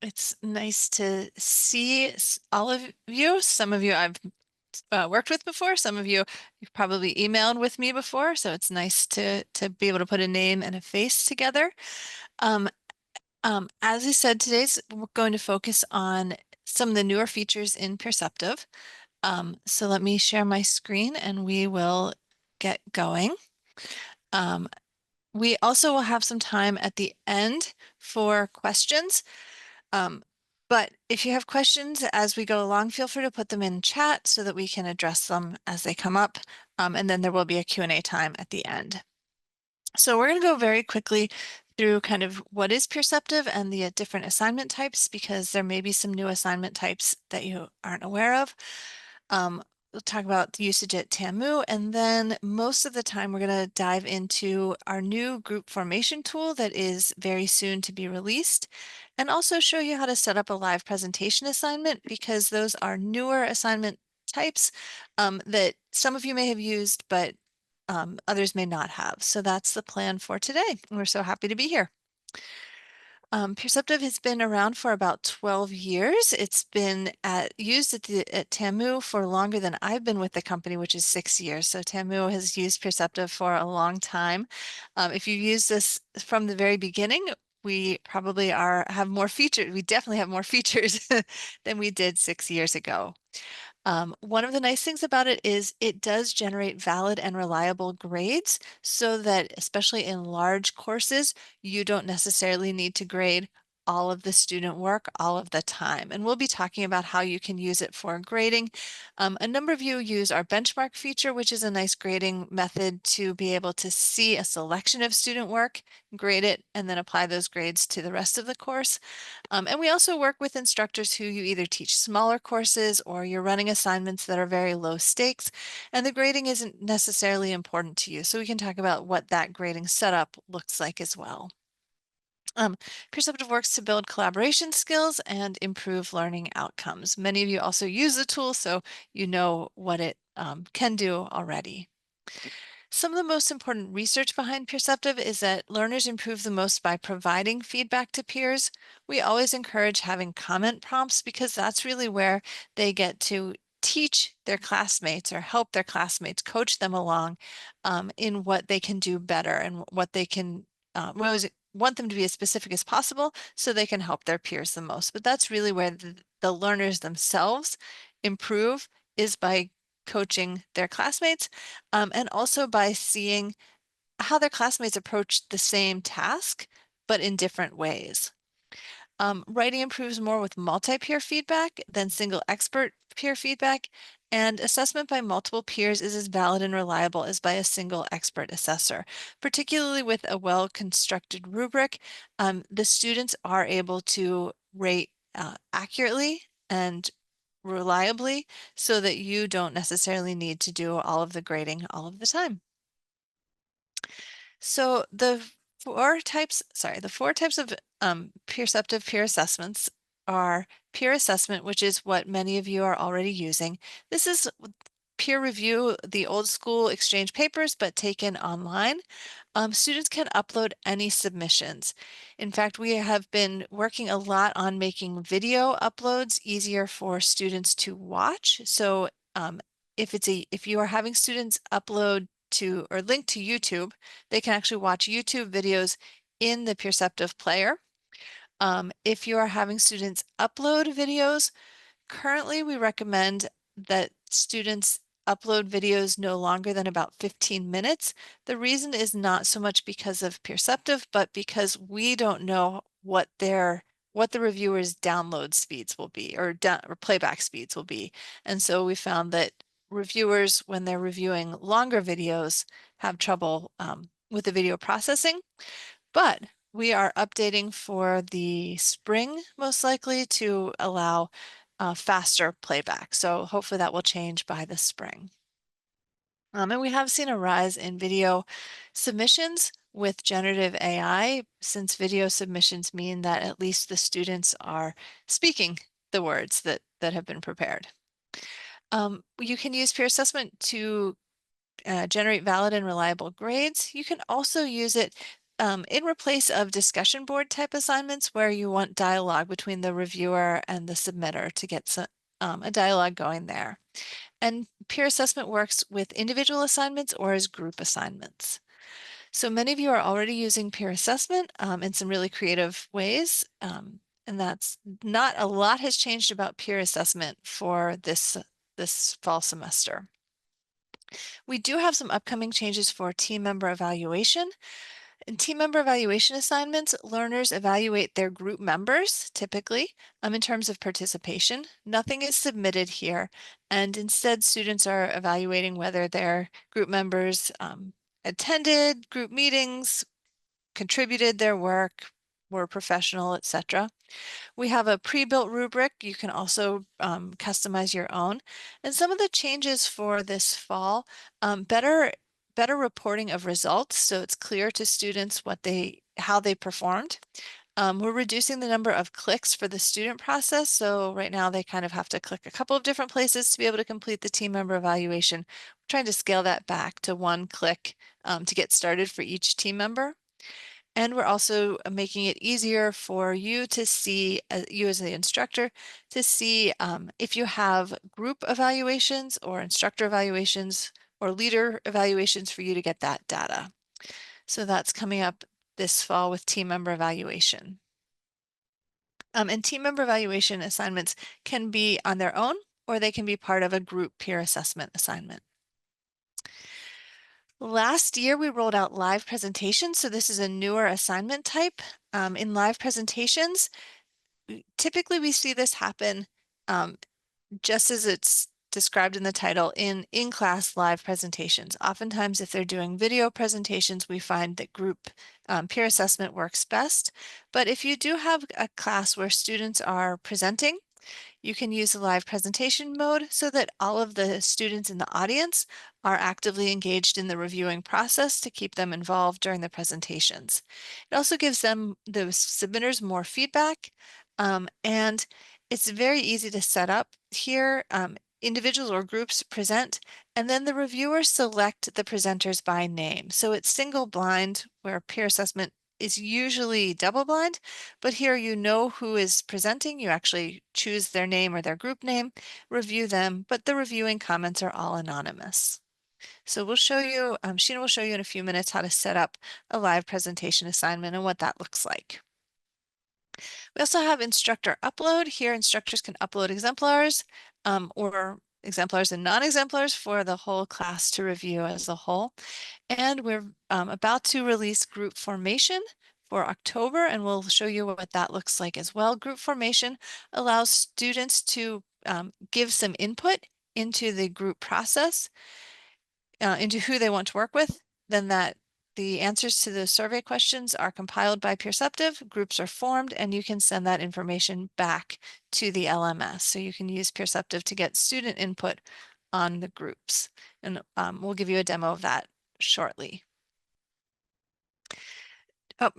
It's nice to see all of you. Some of you I've worked with before. Some of you you've probably emailed with me before, so it's nice to be able to put a name and a face together. Um, as I said, today's we're going to focus on some of the newer features in Peerceptiv. So let me share my screen and we will get going. Um, we also will have some time at the end for questions. Um, but if you have questions as we go along, feel free to put them in chat so that we can address them as they come up. And then there will be a Q&A time at the end. So we're going to go very quickly through kind of what is Peerceptiv and the different assignment types, because there may be some new assignment types that you aren't aware of. We'll talk about the usage at TAMU, and then most of the time we're going to dive into our new group formation tool that is very soon to be released, and also show you how to set up a live presentation assignment, because those are newer assignment types that some of you may have used, but others may not have. So that's the plan for today. We're so happy to be here. Peerceptiv has been around for about 12 years. It's been used at TAMU for longer than I've been with the company, which is 6 years. So TAMU has used Peerceptiv for a long time. If you've used this from the very beginning, we probably have more features. We definitely have more features than we did 6 years ago. One of the nice things about it is it does generate valid and reliable grades, so that especially in large courses, you don't necessarily need to grade all of the student work all of the time. And we'll be talking about how you can use it for grading. A number of you use our benchmark feature, which is a nice grading method to be able to see a selection of student work, grade it, and then apply those grades to the rest of the course. And we also work with instructors who you either teach smaller courses or you're running assignments that are very low stakes, and the grading isn't necessarily important to you. So we can talk about what that grading setup looks like as well. Peerceptiv works to build collaboration skills and improve learning outcomes. Many of you also use the tool, so you know what it can do already. Some of the most important research behind Peerceptiv is that learners improve the most by providing feedback to peers. We always encourage having comment prompts, because that's really where they get to teach their classmates or help their classmates, coach them along in what they can do better and what they can, we always want them to be as specific as possible so they can help their peers the most. But that's really where the learners themselves improve, is by coaching their classmates, and also by seeing how their classmates approach the same task, but in different ways. Writing improves more with multi-peer feedback than single expert peer feedback, and assessment by multiple peers is as valid and reliable as by a single expert assessor. Particularly with a well-constructed rubric, the students are able to rate accurately and reliably, so that you don't necessarily need to do all of the grading all of the time. So the four types of Peerceptiv peer assessments are peer assessment, which is what many of you are already using. This is peer review, the old school exchange papers, but taken online. Students can upload any submissions. In fact, we have been working a lot on making video uploads easier for students to watch. So if you are having students upload to or link to YouTube, they can actually watch YouTube videos in the Peerceptiv player. If you are having students upload videos, currently we recommend that students upload videos no longer than about 15 minutes. The reason is not so much because of Peerceptiv, but because we don't know what the reviewers' download speeds will be, or playback speeds will be. And so we found that reviewers, when they're reviewing longer videos, have trouble with the video processing. But we are updating for the spring, most likely, to allow faster playback. So hopefully that will change by the spring. And we have seen a rise in video submissions with generative AI, since video submissions mean that at least the students are speaking the words that have been prepared. You can use peer assessment to generate valid and reliable grades. You can also use it in replace of discussion board type assignments where you want dialogue between the reviewer and the submitter to get a dialogue going there. And peer assessment works with individual assignments or as group assignments. So many of you are already using peer assessment in some really creative ways. And that's not a lot has changed about peer assessment for this fall semester. We do have some upcoming changes for team member evaluation. In team member evaluation assignments, learners evaluate their group members, typically, in terms of participation. Nothing is submitted here, and instead students are evaluating whether their group members attended group meetings, contributed their work, were professional, etc. We have a pre-built rubric. You can also customize your own. And some of the changes for this fall, better reporting of results, so it's clear to students how they performed. We're reducing the number of clicks for the student process. So right now they kind of have to click a couple of different places to be able to complete the team member evaluation. We're trying to scale that back to one click to get started for each team member. And we're also making it easier for you to see, you as the instructor, to see if you have group evaluations or instructor evaluations or leader evaluations for you to get that data. So that's coming up this fall with team member evaluation. And team member evaluation assignments can be on their own, or they can be part of a group peer assessment assignment. Last year, we rolled out live presentations. So this is a newer assignment type. In live presentations, typically we see this happen just as it's described in the title in class live presentations. Oftentimes, if they're doing video presentations, we find that group peer assessment works best. But if you do have a class where students are presenting, you can use the live presentation mode so that all of the students in the audience are actively engaged in the reviewing process to keep them involved during the presentations. It also gives them, the submitters, more feedback, and it's very easy to set up here. Individuals or groups present, and then the reviewers select the presenters by name. So it's single blind, where peer assessment is usually double blind, but here you know who is presenting. You actually choose their name or their group name, review them, but the reviewing comments are all anonymous. So we'll show you, Sheena will show you in a few minutes how to set up a live presentation assignment and what that looks like. We also have instructor upload. Here, instructors can upload exemplars or exemplars and non-exemplars for the whole class to review as a whole. And we're about to release group formation for October, and we'll show you what that looks like as well. Group formation allows students to give some input into the group process, into who they want to work with. Then the answers to the survey questions are compiled by Peerceptiv, groups are formed, and you can send that information back to the LMS. So you can use Peerceptiv to get student input on the groups. And we'll give you a demo of that shortly. Oh,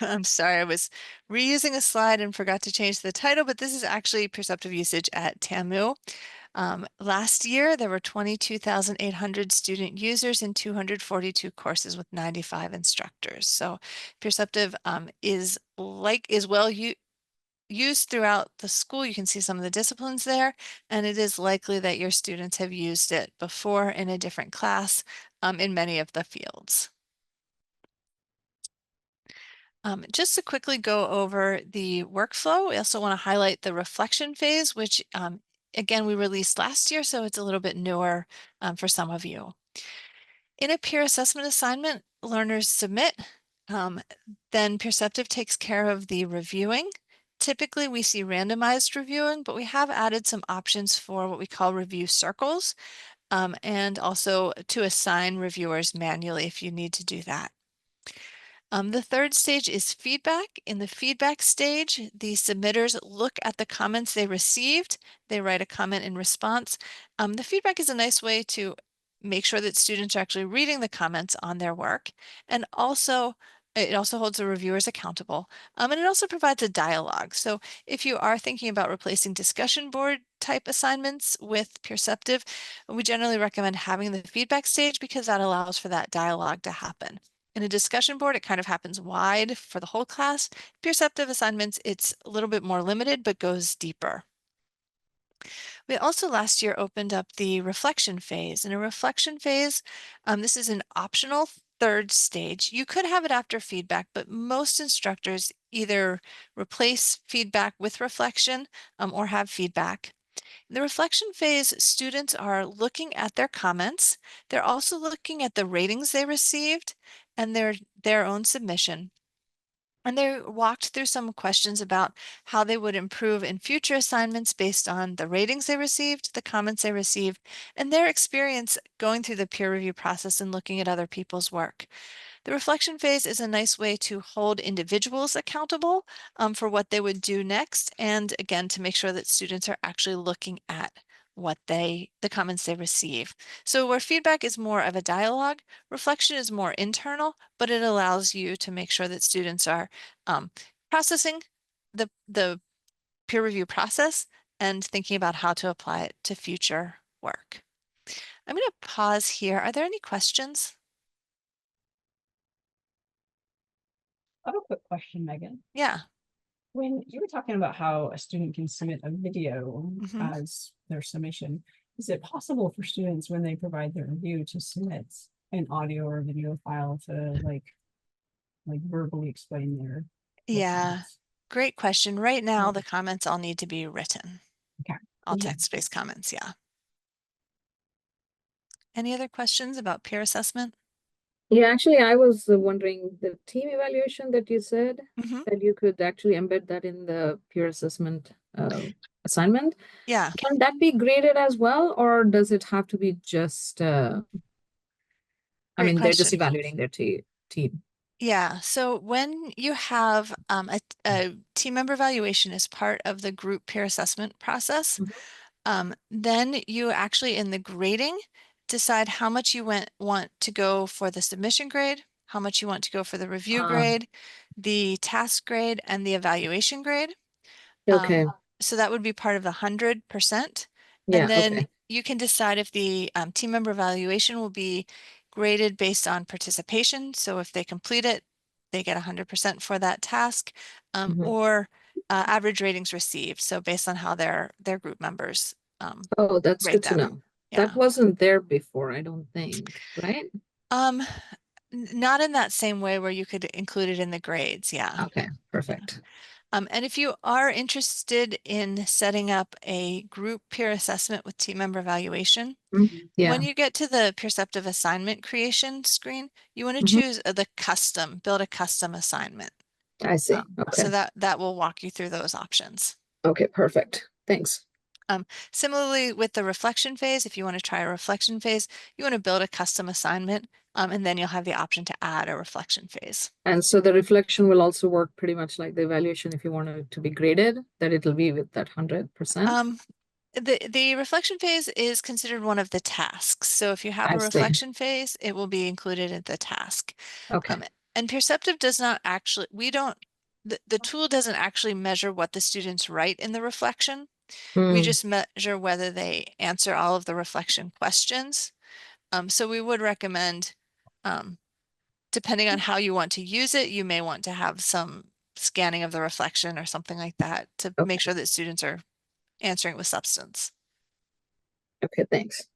I'm sorry, I was reusing a slide and forgot to change the title, but this is actually Peerceptiv usage at TAMU. Last year, there were 22,800 student users in 242 courses with 95 instructors. So Peerceptiv is well used throughout the school. You can see some of the disciplines there, and it is likely that your students have used it before in a different class in many of the fields. Just to quickly go over the workflow, we also want to highlight the reflection phase, which again, we released last year, so it's a little bit newer for some of you. In a peer assessment assignment, learners submit, then Peerceptiv takes care of the reviewing. Typically, we see randomized reviewing, but we have added some options for what we call review circles, and also to assign reviewers manually if you need to do that. The third stage is feedback. In the feedback stage, the submitters look at the comments they received. They write a comment in response. The feedback is a nice way to make sure that students are actually reading the comments on their work. And also, it also holds the reviewers accountable. And it also provides a dialogue. So if you are thinking about replacing discussion board type assignments with Peerceptiv, we generally recommend having the feedback stage because that allows for that dialogue to happen. In a discussion board, it kind of happens wide for the whole class. Peerceptiv assignments, it's a little bit more limited, but goes deeper. We also last year opened up the reflection phase. In a reflection phase, this is an optional third stage. You could have it after feedback, but most instructors either replace feedback with reflection or have feedback. In the reflection phase, students are looking at their comments. They're also looking at the ratings they received and their own submission. And they walked through some questions about how they would improve in future assignments based on the ratings they received, the comments they received, and their experience going through the peer review process and looking at other people's work. The reflection phase is a nice way to hold individuals accountable for what they would do next, and again, to make sure that students are actually looking at the comments they receive. So where feedback is more of a dialogue, reflection is more internal, but it allows you to make sure that students are processing the peer review process and thinking about how to apply it to future work. I'm going to pause here. Are there any questions? I have a quick question, Megan. Yeah. When you were talking about how a student can submit a video Mm-hmm. as their submission, is it possible for students when they provide their review to submit an audio or video file to like verbally explain their Yeah, comments? great question. Right now, Yeah. the comments all need to be written. Okay. All Yeah. text-based comments, yeah. Any other questions about peer assessment? Yeah, actually, I was wondering the team evaluation that you said Mm-hmm. that you could actually embed that in the peer assessment assignment. Yeah, Can that be graded as well, or does it have to be just, I great mean, they're just question. evaluating their team? Yeah, so when you have a team member evaluation as part of the group peer assessment process, then you actually in the grading decide how much you want to go for the submission grade, how much you want to go for the review grade, the task grade, and the evaluation grade. Okay. So that would be part of the 100%. Yeah, And then okay. you can decide if the team member evaluation will be graded based on participation. So if they complete it, they get 100% for that task, or average ratings received. So based on how their group members Oh, that's rate good to them. know. That Yeah. wasn't there before, I don't think, right? Um, Not in that same way where you could include it in the grades. Yeah. Okay, perfect. And if you are interested in setting up a group peer assessment with team member evaluation, Yeah. when you get to the Peerceptiv assignment creation screen, you want to Mhm. choose build a custom assignment. I see. So Okay. that will walk you through those options. Okay, perfect. Thanks. Similarly with the reflection phase, if you want to try a reflection phase, you want to build a custom assignment, and then you'll have the option to add a reflection phase. And so the reflection will also work pretty much like the evaluation if you want it to be graded, that it'll be with that 100%. The reflection phase is considered one of the tasks. So if you have I a see. reflection phase, it will be included in the task. Okay. And Peerceptiv does not actually, the tool doesn't actually measure what the students write in the reflection. We just measure whether they answer all of the reflection questions. So we would recommend, depending on how you want to use it, you may want to have some scanning of the reflection or something like that to make sure that students are answering with substance. Okay, thanks.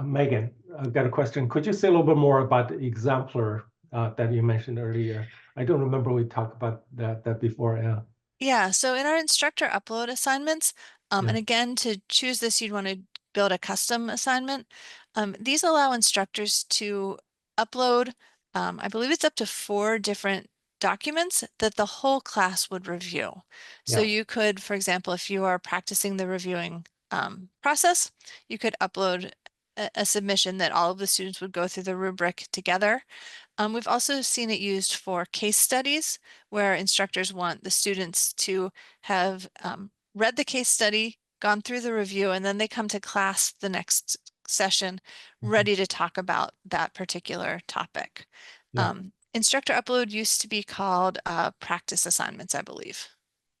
Megan, I've got a question. Could you say a little bit more about the exemplar that you mentioned earlier? I don't remember we talked about that before. Yeah. Yeah, so in our instructor upload assignments, Yeah. and again, to choose this, you'd want to build a custom assignment. These allow instructors to upload, I believe it's up to 4 different documents that the whole class would review. So Yeah. you could, for example, if you are practicing the reviewing process, you could upload a submission that all of the students would go through the rubric together. We've also seen it used for case studies where instructors want the students to have read the case study, gone through the review, and then they come to class the next session ready to talk about that particular topic. Yeah. Instructor upload used to be called practice assignments, I believe.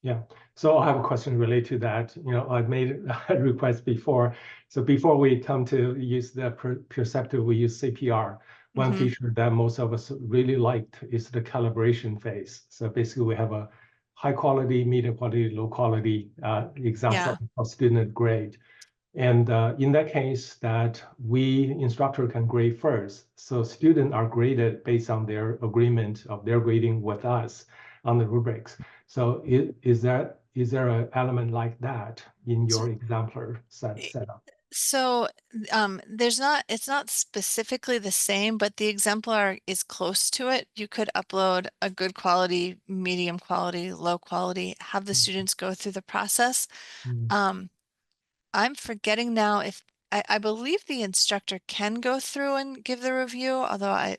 Yeah. So I have a question related to that. You know, I've made a request before. So before we come to use the Peerceptiv, we use CPR. one Mhm. feature that most of us really liked is the calibration phase. So basically we have a high quality, medium quality, low quality example Yeah. of student grade. And in that case that we instructor can grade first. So students are graded based on their agreement of their grading with us on the rubrics. So is there an element like that in So your exemplar setup? So it's not specifically the same, but the exemplar is close to it. You could upload a good quality, medium quality, low quality, have the students go through the process. Mm. Um, I'm forgetting now if I believe the instructor can go through and give the review, although I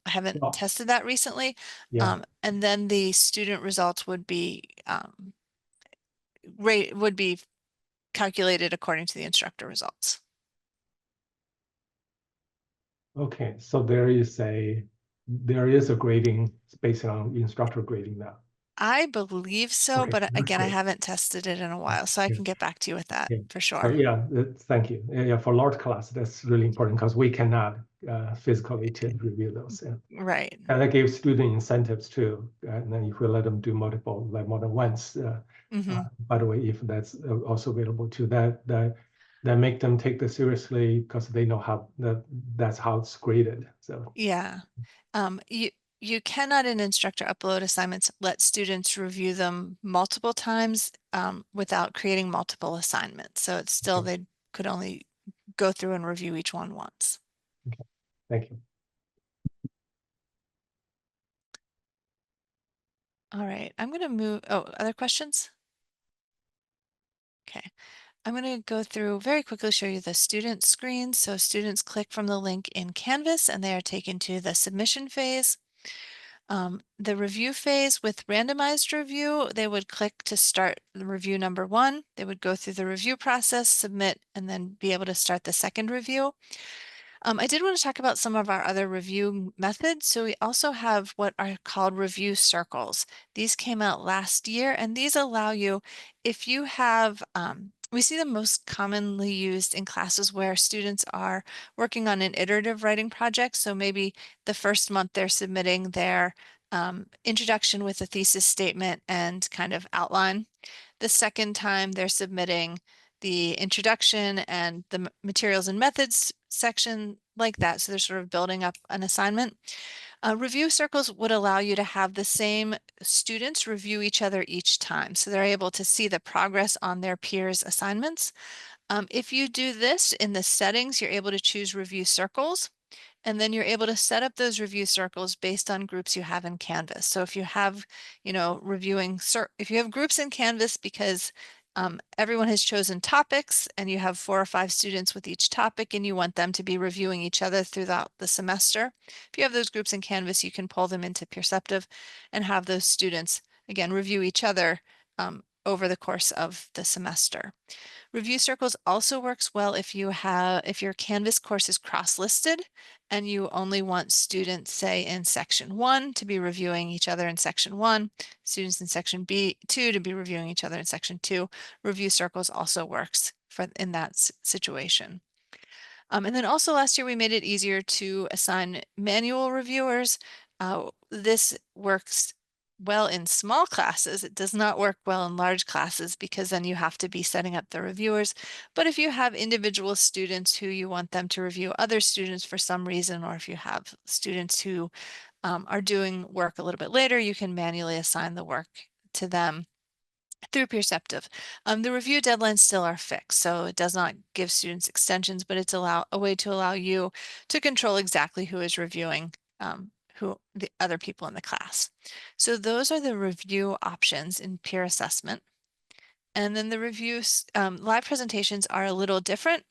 haven't Well, tested that recently. yeah. And then the student results would be rate would be calculated according to the instructor results. Okay, so there is a grading based on instructor grading now. I believe so, Okay, but that's again, I great. haven't tested it in a while, so I Yeah. can get back to you with that Yeah. for So sure. yeah, thank you. Yeah, for large class, that's really important because we cannot physically to review those. Yeah. Right. And that gives student incentives too. And then if we let them do multiple, like more than once, Hmm. by the way, if that's also available too, that make them take this seriously because they know that's how it's graded. So Yeah. You cannot in instructor upload assignments let students review them multiple times without creating multiple assignments. So it's still okay, they could only go through and review each one once. thank you. All right, I'm going to move. Oh, other questions? Okay. I'm going to go through very quickly, show you the student screen. So students click from the link in Canvas and they are taken to the submission phase. The review phase with randomized review, they would click to start the review number 1. They would go through the review process, submit, and then be able to start the second review. I did want to talk about some of our other review methods. So we also have what are called review circles. These came out last year, and these allow you, if you have, we see them most commonly used in classes where students are working on an iterative writing project. So maybe the first month they're submitting their introduction with a thesis statement and kind of outline. The second time they're submitting the introduction and the materials and methods section like that. So they're sort of building up an assignment. Review circles would allow you to have the same students review each other each time. So they're able to see the progress on their peers' assignments. If you do this in the settings, you're able to choose review circles. And then you're able to set up those review circles based on groups you have in Canvas. So if you have, if you have groups in Canvas because everyone has chosen topics and you have 4 or 5 students with each topic and you want them to be reviewing each other throughout the semester, if you have those groups in Canvas, you can pull them into Peerceptiv and have those students, again, review each other over the course of the semester. Review circles also works well if your Canvas course is cross-listed and you only want students, say, in section 1 to be reviewing each other in section 1, students in section B2 to be reviewing each other in section 2. Review circles also works in that situation. And then also last year we made it easier to assign manual reviewers. This works well in small classes. It does not work well in large classes because then you have to be setting up the reviewers. But if you have individual students who you want them to review other students for some reason, or if you have students who are doing work a little bit later, you can manually assign the work to them through Peerceptiv. The review deadlines still are fixed, so it does not give students extensions, but it's a way to allow you to control exactly who is reviewing who the other people in the class. So those are the review options in peer assessment. And then the reviews, live presentations are a little different.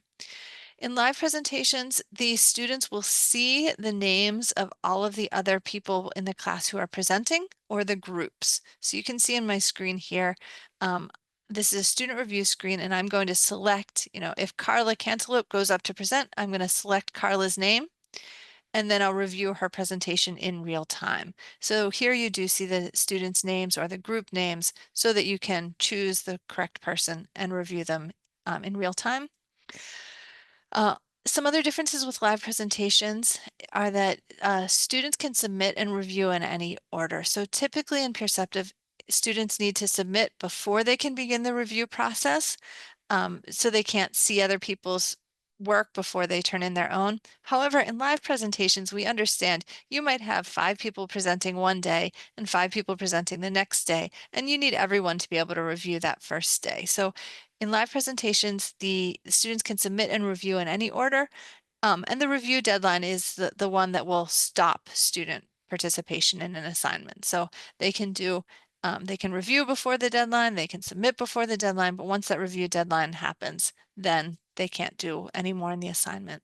In live presentations, the students will see the names of all of the other people in the class who are presenting or the groups. So you can see in my screen here, this is a student review screen and I'm going to select, if Carla Cantaloupe goes up to present, I'm going to select Carla's name and then I'll review her presentation in real time. So here you do see the students' names or the group names so that you can choose the correct person and review them in real time. Some other differences with live presentations are that students can submit and review in any order. So typically in Peerceptiv, students need to submit before they can begin the review process. So they can't see other people's work before they turn in their own. However, in live presentations, we understand you might have 5 people presenting one day and 5 people presenting the next day, and you need everyone to be able to review that first day. So in live presentations, the students can submit and review in any order, and the review deadline is the one that will stop student participation in an assignment. So they can do they can review before the deadline, they can submit before the deadline, but once that review deadline happens, then they can't do any more in the assignment.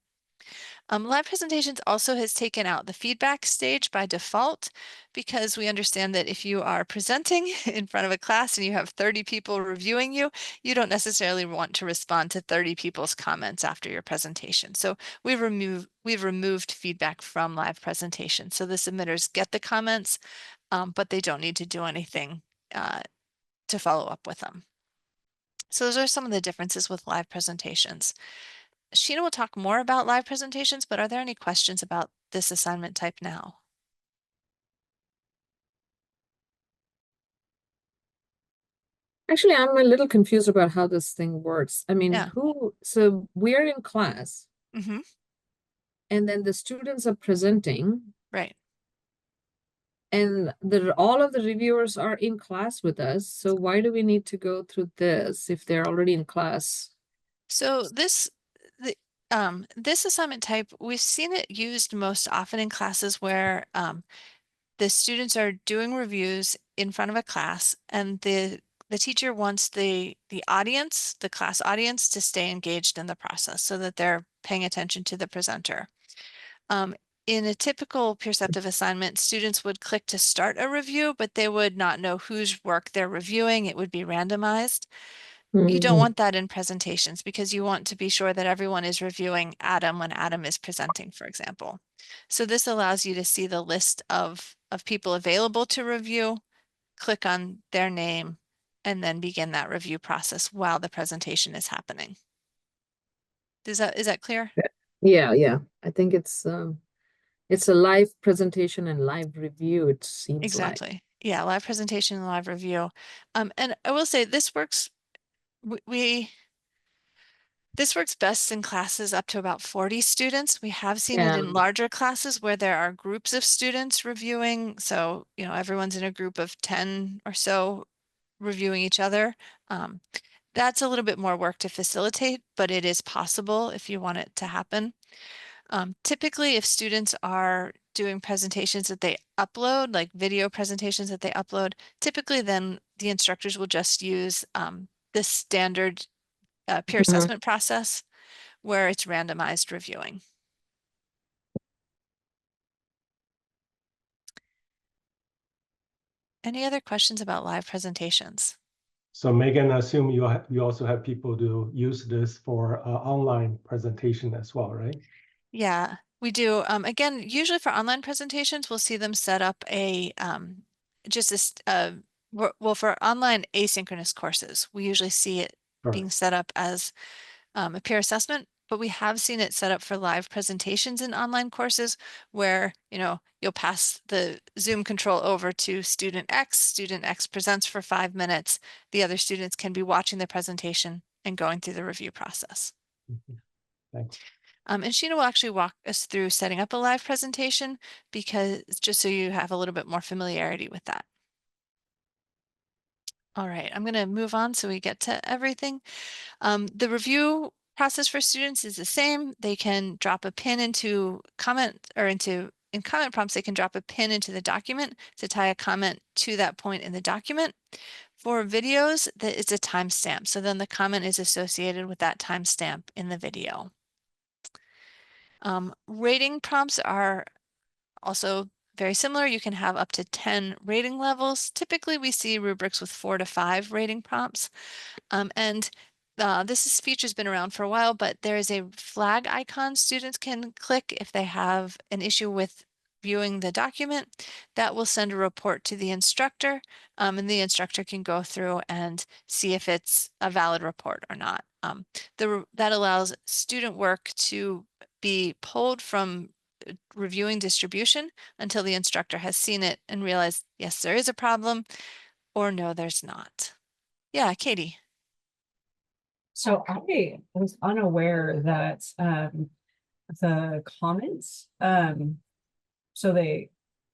Live presentations also has taken out the feedback stage by default because we understand that if you are presenting in front of a class and you have 30 people reviewing you, you don't necessarily want to respond to 30 people's comments after your presentation. So we've removed feedback from live presentations. So the submitters get the comments, but they don't need to do anything to follow up with them. So those are some of the differences with live presentations. Sheena will talk more about live presentations, but are there any questions about this assignment type now? Actually, I'm a little confused about how this thing works. I mean, Yeah. so we're in class Mm-hmm. and then the students are presenting Right. and all of the reviewers are in class with us. So why do we need to go through this if they're already in class? So this assignment type, we've seen it used most often in classes where the students are doing reviews in front of a class and the teacher wants the audience, the class audience, to stay engaged in the process so that they're paying attention to the presenter. In a typical Peerceptiv assignment, students would click to start a review, but they would not know whose work they're reviewing. It would be randomized. You don't want that in presentations because you want to be sure that everyone is reviewing Adam when Adam is presenting, for example. So this allows you to see the list of people available to review, click on their name, and then begin that review process while the presentation is happening. Is that clear? Yeah. I think it's a live presentation and live review, it seems like. Exactly. Yeah, live presentation and live review. And I will say this works, this works best in classes up to about 40 students. We have seen it in larger classes where there are groups of students reviewing. So, everyone's in a group of 10 or so reviewing each other. That's a little bit more work to facilitate, but it is possible if you want it to happen. Typically, if students are doing presentations that they upload, like video presentations that they upload, typically then the instructors will just use the standard peer assessment process where it's randomized reviewing. Any other questions about live presentations? So Megan, I assume you also have people to use this for online presentation as well, right? Yeah, we do. Again, usually for online presentations, we'll see them set up a well, for online asynchronous courses, we usually see it being set up as a peer assessment, but we have seen it set up for live presentations in online courses where, you'll pass the Zoom control over to student X presents for 5 minutes. The other students can be watching the presentation and going through the review process. Thanks. And Sheena will actually walk us through setting up a live presentation because just so you have a little bit more familiarity with that. All right, I'm going to move on so we get to everything. The review process for students is the same. They can drop a pin into comment or in comment prompts, they can drop a pin into the document to tie a comment to that point in the document. For videos, it's a timestamp. So then the comment is associated with that timestamp in the video. Rating prompts are also very similar. You can have up to 10 rating levels. Typically, we see rubrics with 4 to 5 rating prompts. This feature's been around for a while, but there is a flag icon students can click if they have an issue with viewing the document. That will send a report to the instructor, and the instructor can go through and see if it's a valid report or not. that allows student work to be pulled from reviewing distribution until the instructor has seen it and realized, yes, there is a problem, or no, there's not. Yeah, Katie. So I was unaware that the comments, so they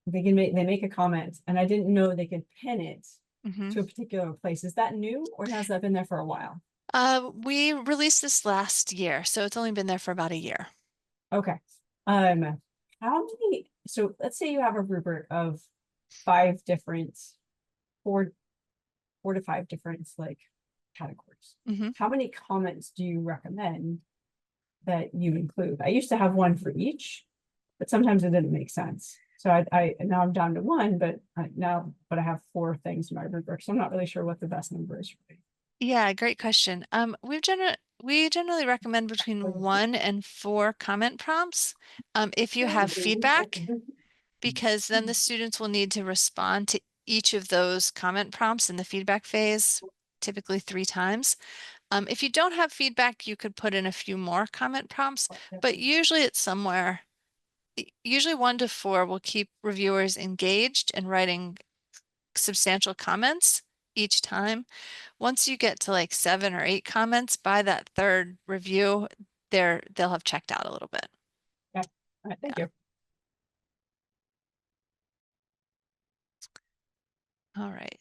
make a comment, and I didn't know they could pin it Mhm. to a particular place. Is that new, or has that been there for a while? We released this last year, so it's only been there for about a year. Okay. How many, so let's say you have a rubric of 5 different, four to 5 different like categories. Mhm. How many comments do you recommend that you include? I used to have one for each, but sometimes it didn't make sense. So I now I'm down to 1, but I have 4 things in my rubric, so I'm not really sure what the best number is for me. Yeah, great question. We generally recommend between 1 and 4 comment prompts. If you have feedback, because then the students will need to respond to each of those comment prompts in the feedback phase, typically 3 times. If you don't have feedback, you could put in a few more comment prompts, but usually it's somewhere, usually 1 to 4 will keep reviewers engaged and writing substantial comments each time. Once you get to like 7 or 8 comments, by that 3rd review, they'll have checked out a little bit. Okay. All right, thank you. All right.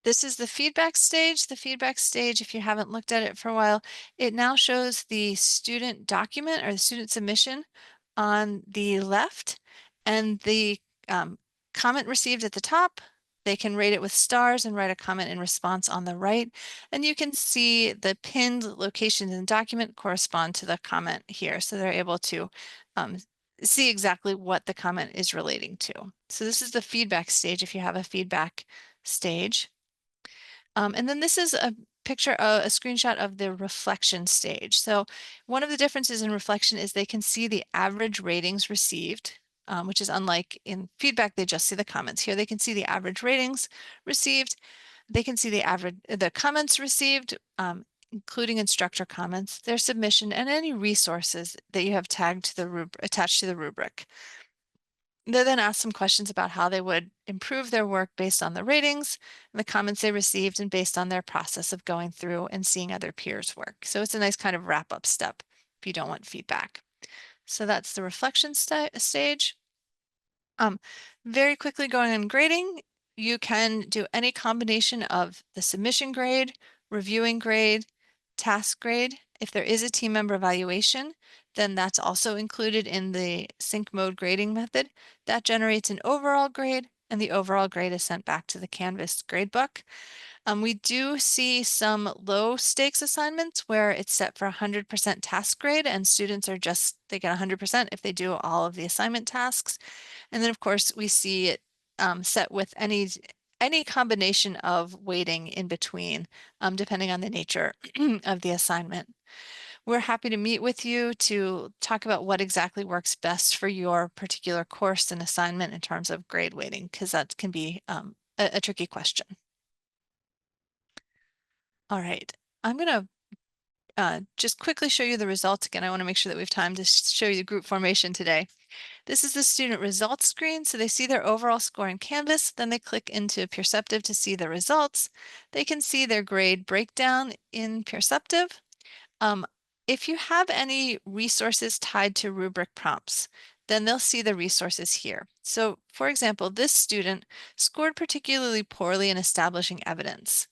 This is the feedback stage. The feedback stage, if you haven't looked at it for a while, it now shows the student document or the student submission on the left and the comment received at the top. They can rate it with stars and write a comment in response on the right. And you can see the pinned locations in the document correspond to the comment here. So they're able to see exactly what the comment is relating to. So this is the feedback stage if you have a feedback stage. And then this is a picture, a screenshot of the reflection stage. So one of the differences in reflection is they can see the average ratings received, which is unlike in feedback, they just see the comments. Here they can see the average ratings received. They can see the comments received, including instructor comments, their submission, and any resources that you have tagged to the attached to the rubric. They then ask some questions about how they would improve their work based on the ratings and the comments they received and based on their process of going through and seeing other peers' work. So it's a nice kind of wrap-up step if you don't want feedback. So that's the reflection stage. Very quickly going on grading, you can do any combination of the submission grade, reviewing grade, task grade. If there is a team member evaluation, then that's also included in the sync mode grading method. That generates an overall grade, and the overall grade is sent back to the Canvas gradebook. We do see some low stakes assignments where it's set for 100% task grade, and students are they get 100% if they do all of the assignment tasks. And then of course we see it set with any combination of weighting in between, depending on the nature of the assignment. We're happy to meet with you to talk about what exactly works best for your particular course and assignment in terms of grade weighting, because that can be a tricky question. All right, I'm going to just quickly show you the results again. I want to make sure that we have time to show you the group formation today. This is the student results screen. So they see their overall score in Canvas, then they click into Peerceptiv to see the results. They can see their grade breakdown in Peerceptiv. If you have any resources tied to rubric prompts, then they'll see the resources here. So for example, this student scored particularly poorly in establishing evidence.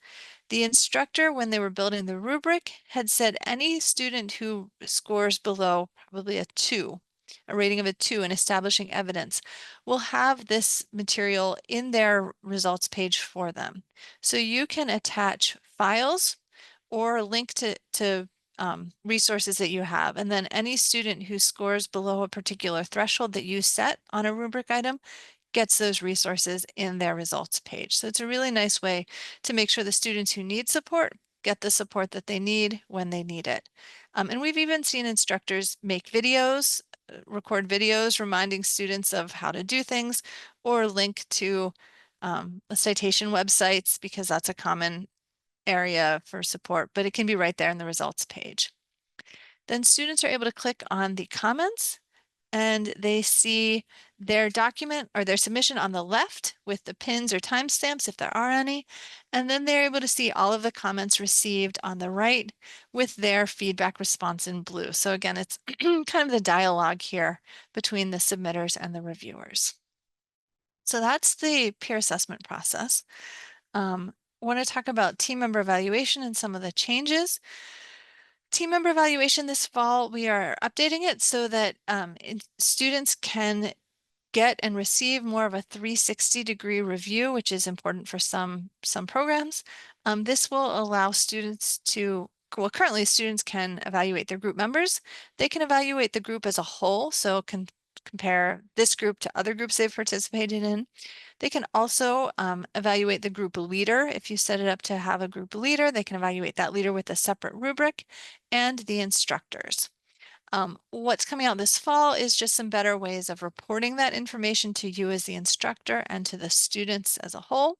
The instructor, when they were building the rubric, had said any student who scores below probably a 2, a rating of a 2 in establishing evidence, will have this material in their results page for them. So you can attach files or link to resources that you have. And then any student who scores below a particular threshold that you set on a rubric item gets those resources in their results page. So it's a really nice way to make sure the students who need support get the support that they need when they need it. And we've even seen instructors make videos, record videos reminding students of how to do things, or link to citation websites, because that's a common area for support, but it can be right there in the results page. Then students are able to click on the comments and they see their document or their submission on the left with the pins or timestamps if there are any. And then they're able to see all of the comments received on the right with their feedback response in blue. So again, it's kind of the dialogue here between the submitters and the reviewers. So that's the peer assessment process. I want to talk about team member evaluation and some of the changes. Team member evaluation this fall, we are updating it so that students can get and receive more of a 360-degree review, which is important for some programs. This will allow students to, well, currently students can evaluate their group members. They can evaluate the group as a whole, so can compare this group to other groups they've participated in. They can also evaluate the group leader. If you set it up to have a group leader, they can evaluate that leader with a separate rubric, and the instructors. What's coming out this fall is just some better ways of reporting that information to you as the instructor and to the students as a whole.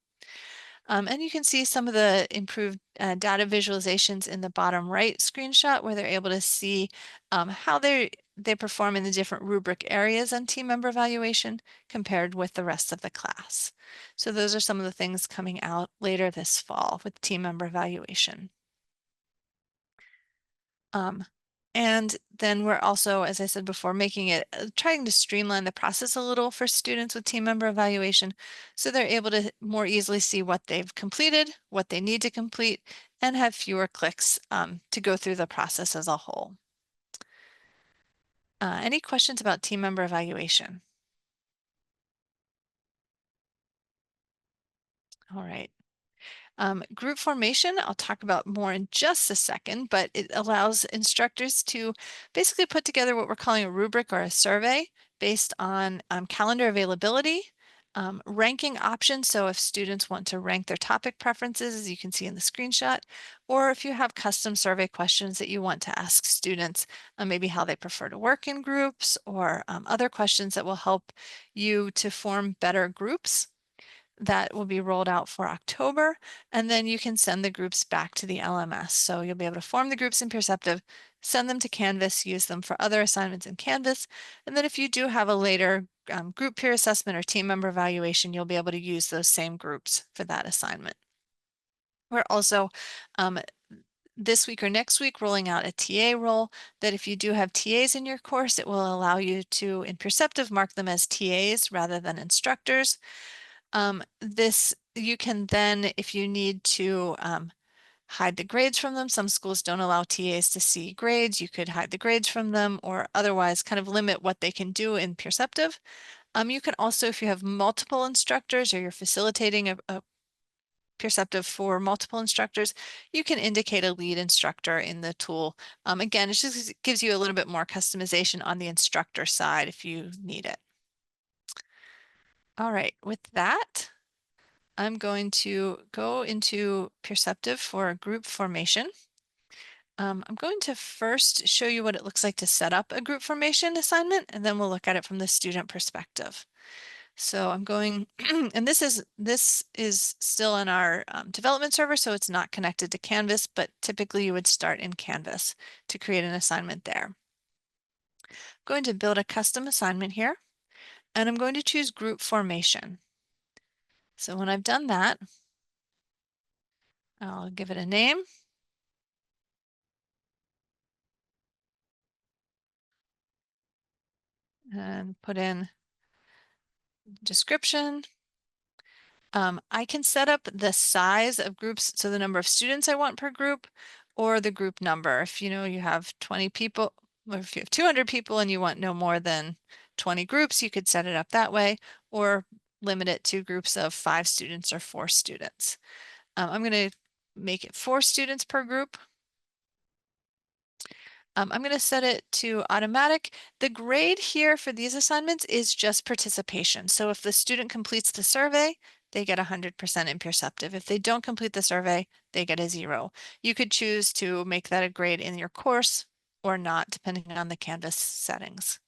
And you can see some of the improved data visualizations in the bottom right screenshot where they're able to see how they perform in the different rubric areas on team member evaluation compared with the rest of the class. So those are some of the things coming out later this fall with team member evaluation. And then we're also, as I said before, making it, trying to streamline the process a little for students with team member evaluation so they're able to more easily see what they've completed, what they need to complete, and have fewer clicks to go through the process as a whole. Any questions about team member evaluation? All right. Group formation, I'll talk about more in just a second, but it allows instructors to basically put together what we're calling a rubric or a survey based on calendar availability, ranking options. So if students want to rank their topic preferences, as you can see in the screenshot, or if you have custom survey questions that you want to ask students, maybe how they prefer to work in groups or other questions that will help you to form better groups. That will be rolled out for October, and then you can send the groups back to the LMS. So you'll be able to form the groups in Peerceptiv, send them to Canvas, use them for other assignments in Canvas, and then if you do have a later group peer assessment or team member evaluation, you'll be able to use those same groups for that assignment. We're also this week or next week rolling out a TA role that if you do have TAs in your course, it will allow you to, in Peerceptiv, mark them as TAs rather than instructors. This you can then, if you need to hide the grades from them, some schools don't allow TAs to see grades, you could hide the grades from them or otherwise kind of limit what they can do in Peerceptiv. You can also, if you have multiple instructors or you're facilitating a Peerceptiv for multiple instructors, you can indicate a lead instructor in the tool. Again, it just gives you a little bit more customization on the instructor side if you need it. All right, with that, I'm going to go into Peerceptiv for group formation. I'm going to first show you what it looks like to set up a group formation assignment, and then we'll look at it from the student perspective. So I'm going, and this is still in our development server, so it's not connected to Canvas, but typically you would start in Canvas to create an assignment there. I'm going to build a custom assignment here, and I'm going to choose group formation. So when I've done that, I'll give it a name. And put in description. I can set up the size of groups, so the number of students I want per group or the group number. If you know you have 20 people, or if you have 200 people and you want no more than 20 groups, you could set it up that way or limit it to groups of 5 students or 4 students. I'm going to make it 4 students per group. I'm going to set it to automatic. The grade here for these assignments is just participation. So if the student completes the survey, they get 100% in Peerceptiv. If they don't complete the survey, they get a 0. You could choose to make that a grade in your course or not, depending on the Canvas settings.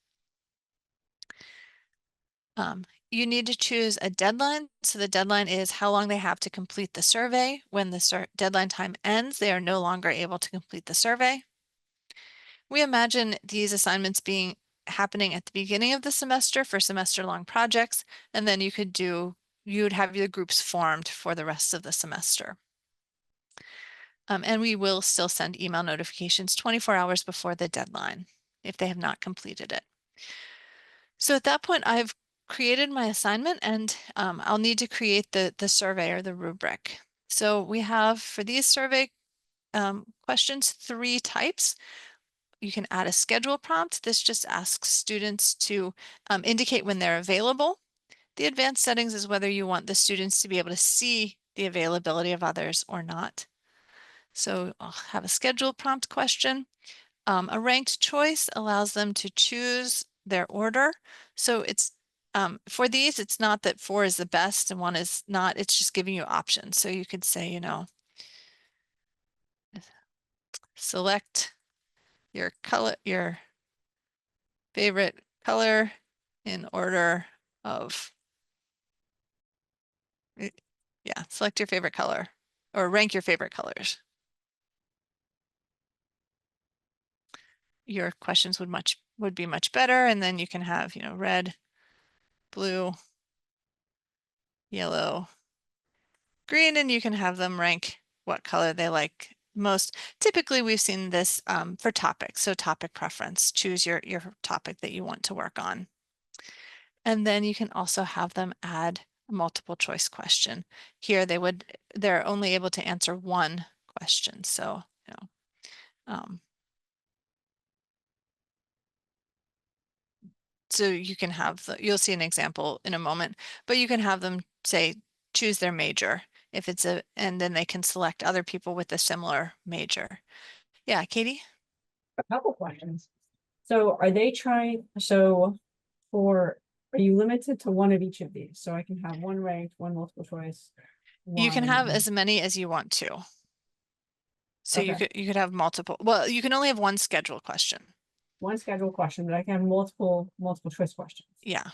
you need to choose a deadline. So the deadline is how long they have to complete the survey. When the deadline time ends, they are no longer able to complete the survey. We imagine these assignments being happening at the beginning of the semester for semester-long projects, and then you would have your groups formed for the rest of the semester. And we will still send email notifications 24 hours before the deadline if they have not completed it. So at that point, I've created my assignment, and I'll need to create the survey or the rubric. So we have, for these survey questions, 3 types. You can add a schedule prompt. This just asks students to indicate when they're available. The advanced settings is whether you want the students to be able to see the availability of others or not. So I'll have a schedule prompt question. A ranked choice allows them to choose their order. So it's for these, it's not that 4 is the best and 1 is not, it's just giving you options. So you could say, you know, select your color, your favorite color in order of, yeah, select your favorite color or rank your favorite colors. Your questions would be much better. And then you can have, you know, red, blue, yellow, green, and you can have them rank what color they like most. Typically, we've seen this for topics. So topic preference, choose your topic that you want to work on. And then you can also have them add a multiple choice question. Here they're only able to answer 1 question. So, you know, so you can have you'll see an example in a moment, but you can have them say, choose their major if it's and then they can select other people with a similar major. Yeah, Katie? A couple questions. So are you limited to 1 of each of these? So I can have 1 ranked, 1 multiple choice. You can have 1 as many as you want to. So Okay. you could have multiple. Well, you can only have 1 scheduled question. 1 scheduled question, but I can have multiple choice questions. Yeah.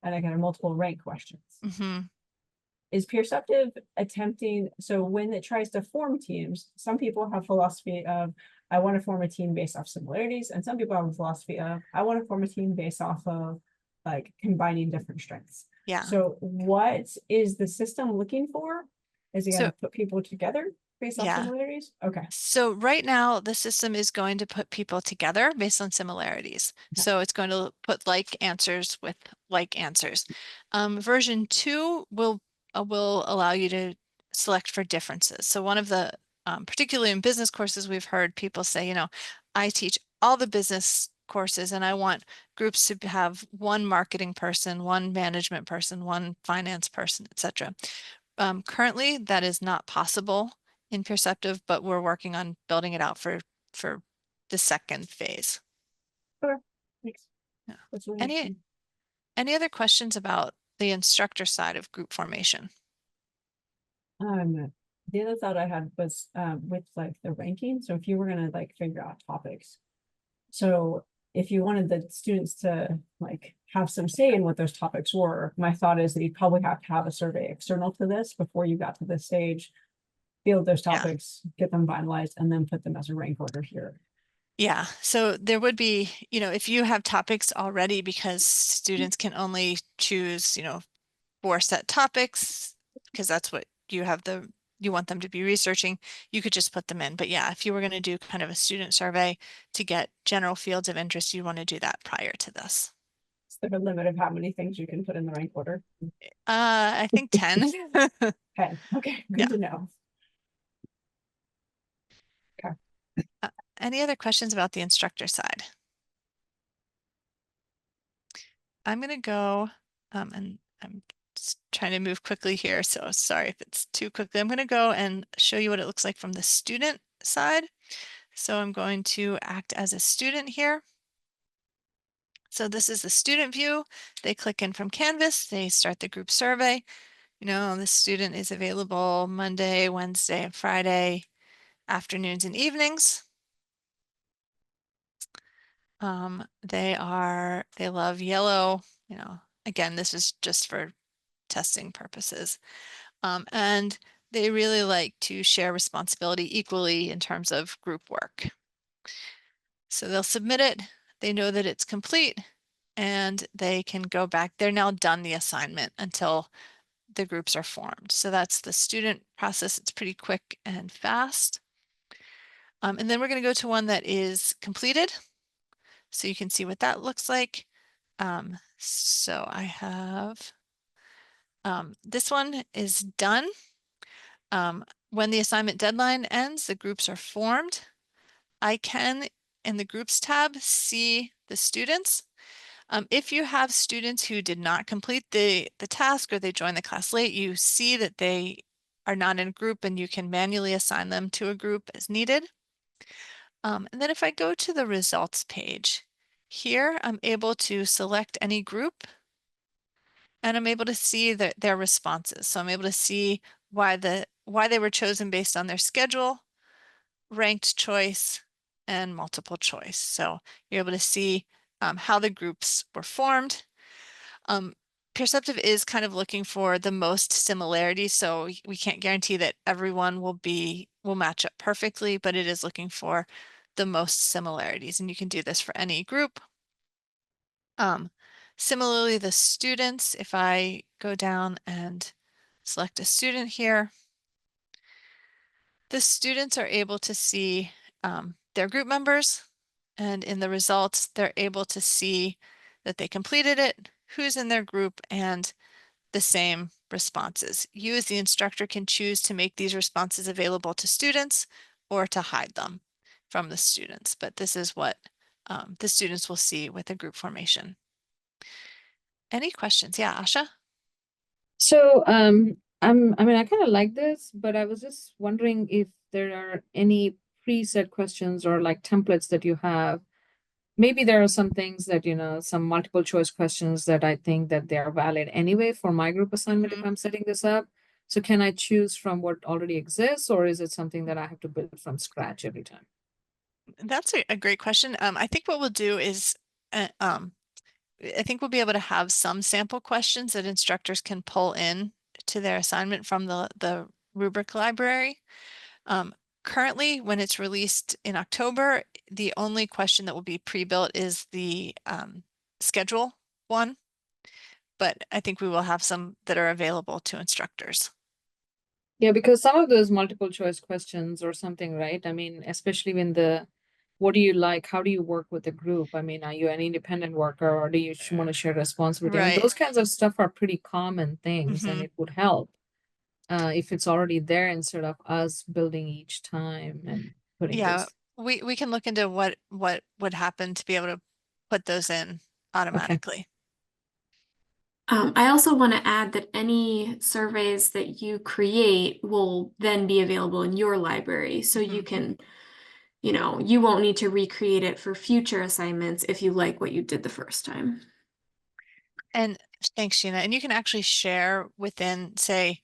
And I can have multiple rank questions. Mm-hmm. Is Peerceptiv attempting, so when it tries to form teams, some people have philosophy of, I want to form a team based off similarities, and some people have a philosophy of, I want to form a team based off of like combining different strengths. Yeah. So what is the system looking for? Is it going to put people together based off similarities? Okay. So right now, the system is going to put people together based on similarities. Okay. So it's going to put like answers with like answers. Version 2 will allow you to select for differences. So one of the, particularly in business courses, we've heard people say, you know, I teach all the business courses and I want groups to have 1 marketing person, 1 management person, 1 finance person, etc. Currently, that is not possible in Peerceptiv, but we're working on building it out for the 2nd phase. Sure. Thanks. Yeah. That's really interesting. Any other questions about the instructor side of group formation? The other thought I had was with like the ranking. So if you were gonna like figure out topics, so if you wanted the students to like have some say in what those topics were, my thought is that you'd probably have to have a survey external to this before you got to this stage, field those topics, get them finalized, and then put them as a rank order here. Yeah, so there would be, you know, if you have topics already, because students can only choose, you know, 4 set topics, because that's what you want them to be researching, you could just put them in. But yeah, if you were going to do kind of a student survey to get general fields of interest, you want to do that prior to this. Is there a limit of how many things you can put in the rank order? I think 10. 10. Okay, good to know. Okay. Any other questions about the instructor side? I'm going to go, and I'm just trying to move quickly here, so sorry if it's too quickly. I'm going to go and show you what it looks like from the student side. So I'm going to act as a student here. So this is the student view. They click in from Canvas, they start the group survey. You know, the student is available Monday, Wednesday, and Friday, afternoons and evenings. They love yellow, you know, Again, this is just for testing purposes. And they really like to share responsibility equally in terms of group work. So they'll submit it, they know that it's complete, and they can go back. They're now done the assignment until the groups are formed. So that's the student process. It's pretty quick and fast. And then we're going to go to one that is completed. So you can see what that looks like. So I have this one is done. When the assignment deadline ends, the groups are formed. I can, in the Groups tab, see the students. If you have students who did not complete the task or they joined the class late, you see that they are not in a group and you can manually assign them to a group as needed. And then if I go to the results page, here I'm able to select any group and I'm able to see their responses. So I'm able to see why they were chosen based on their schedule, ranked choice, and multiple choice. So you're able to see how the groups were formed. Peerceptiv is kind of looking for the most similarities, so we can't guarantee that everyone will match up perfectly, but it is looking for the most similarities, and you can do this for any group. Similarly, the students, if I go down and select a student here, the students are able to see their group members, and in the results, they're able to see that they completed it, who's in their group, and the same responses. You as the instructor can choose to make these responses available to students or to hide them from the students, but this is what the students will see with a group formation. Any questions? Yeah, Asha? So, I mean, I kind of like this, but I was just wondering if there are any preset questions or like templates that you have. Maybe there are some things that, you know, some multiple choice questions that I think that they are valid anyway for my group assignment if I'm setting this up. So can I choose from what already exists, or is it something that I have to build from scratch every time? That's a great question. I think what we'll do is, I think we'll be able to have some sample questions that instructors can pull in to their assignment from the rubric library. Currently, when it's released in October, the only question that will be pre-built is the schedule one, but I think we will have some that are available to instructors. Yeah, because some of those multiple choice questions or something, right? I mean, especially when what do you like? How do you work with the group? I mean, are you an independent worker or do you want to share responsibility? I mean, Right. those kinds of stuff are pretty common things, and it would help if it's already there instead of us building each time and putting Yeah, this. we can look into what would happen to be able to put those in automatically. I also want to add that any surveys that you create will then be available in your library. So you can, you won't need to recreate it for future assignments if you like what you did the first time. And thanks, Sheena. And you can actually share within, say,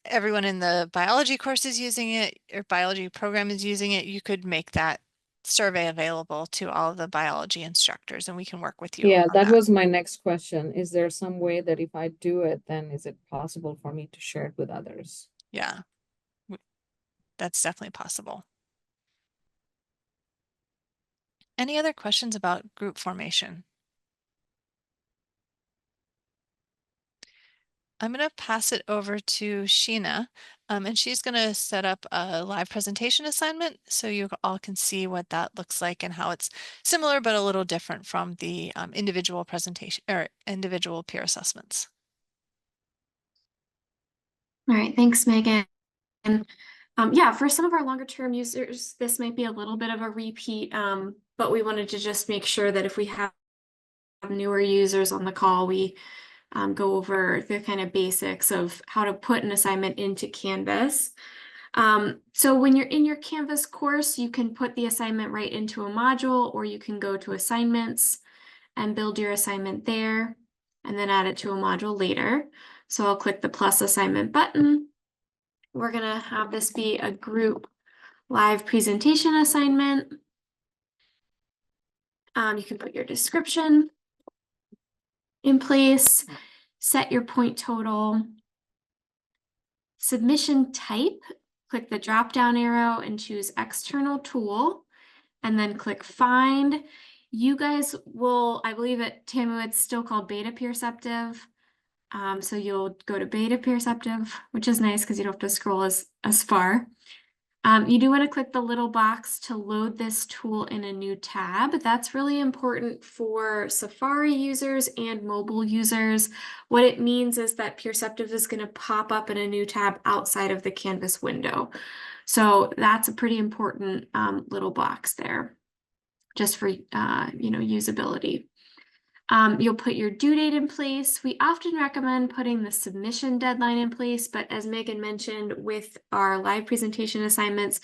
everyone in the biology course is using it, or biology program is using it. You could make that survey available to all of the biology instructors, and we can work with you. Yeah, on that was my next question. Is there some way that if I do it, then is it possible for me to share it with others? Yeah, that's definitely possible. Any other questions about group formation? I'm going to pass it over to Sheena, and she's going to set up a live presentation assignment so you all can see what that looks like and how it's similar but a little different from the individual presentation or individual peer assessments. All right, thanks, Megan. Yeah, for some of our longer term users, this might be a little bit of a repeat, but we wanted to just make sure that if we have newer users on the call, we go over the kind of basics of how to put an assignment into Canvas. So when you're in your Canvas course, you can put the assignment right into a module, or you can go to assignments and build your assignment there and then add it to a module later. So I'll click the plus assignment button. We're going to have this be a group live presentation assignment. You can put your description. in place, set your point total. Submission type, click the drop down arrow and choose external tool, and then click find. You guys will, I believe at TAMU it's still called beta Peerceptiv. So you'll go to beta Peerceptiv, which is nice because you don't have to scroll as far. You do want to click the little box to load this tool in a new tab. That's really important for Safari users and mobile users. What it means is that Peerceptiv is going to pop up in a new tab outside of the Canvas window. So that's a pretty important little box there, just for usability. You'll put your due date in place. We often recommend putting the submission deadline in place, but as Megan mentioned, with our live presentation assignments,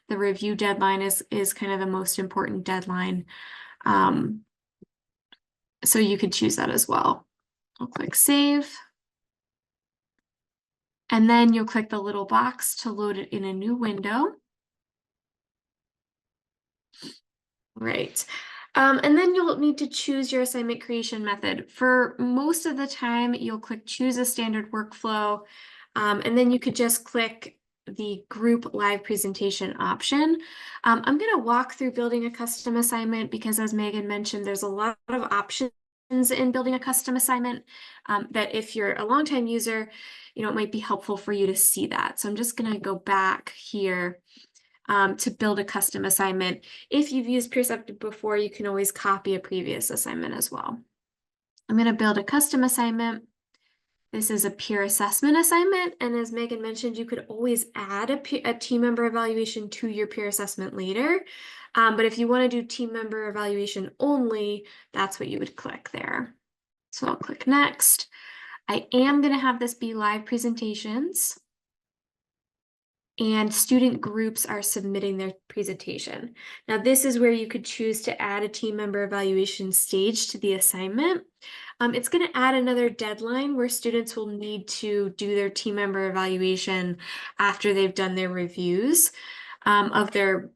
the review deadline is kind of the most important deadline. So you could choose that as well. I'll click save. And then you'll click the little box to load it in a new window. Right. And then you'll need to choose your assignment creation method. For most of the time, you'll click choose a standard workflow, and then you could just click the group live presentation option. I'm going to walk through building a custom assignment because, as Megan mentioned, there's a lot of options in building a custom assignment that if you're a longtime user, it might be helpful for you to see that. So I'm just going to go back here to build a custom assignment. If you've used Peerceptiv before, you can always copy a previous assignment as well. I'm going to build a custom assignment. This is a peer assessment assignment, and as Megan mentioned, you could always add a team member evaluation to your peer assessment later. But if you want to do team member evaluation only, that's what you would click there. So I'll click next. I am going to have this be live presentations, and student groups are submitting their presentation. Now, this is where you could choose to add a team member evaluation stage to the assignment. It's going to add another deadline where students will need to do their team member evaluation after they've done their reviews of their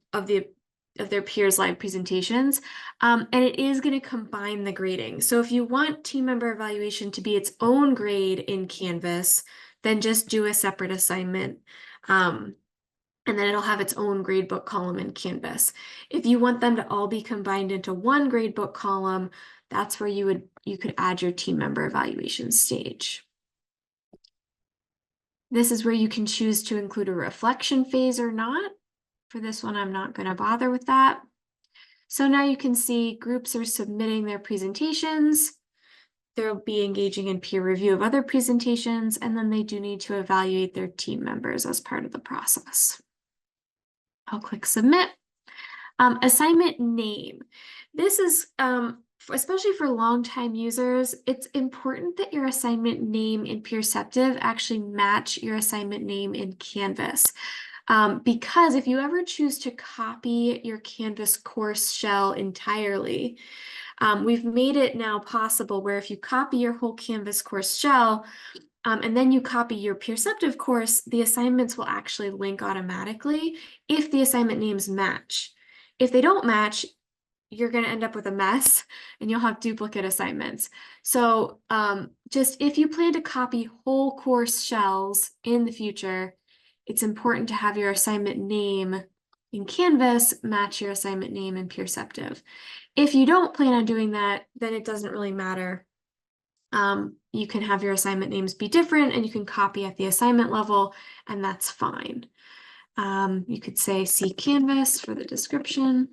peers' live presentations, and it is going to combine the grading. So if you want team member evaluation to be its own grade in Canvas, then just do a separate assignment. And then it'll have its own gradebook column in Canvas. If you want them to all be combined into one gradebook column, that's where you could add your team member evaluation stage. This is where you can choose to include a reflection phase or not. For this one, I'm not going to bother with that. So now you can see groups are submitting their presentations. They'll be engaging in peer review of other presentations, and then they do need to evaluate their team members as part of the process. I'll click submit. Assignment name. This is, especially for longtime users, it's important that your assignment name in Peerceptiv actually match your assignment name in Canvas. Because if you ever choose to copy your Canvas course shell entirely, we've made it now possible where if you copy your whole Canvas course shell, and then you copy your Peerceptiv course, the assignments will actually link automatically if the assignment names match. If they don't match, you're going to end up with a mess and you'll have duplicate assignments. So just if you plan to copy whole course shells in the future, it's important to have your assignment name in Canvas match your assignment name in Peerceptiv. If you don't plan on doing that, then it doesn't really matter. You can have your assignment names be different and you can copy at the assignment level, and that's fine. You could say see Canvas for the description,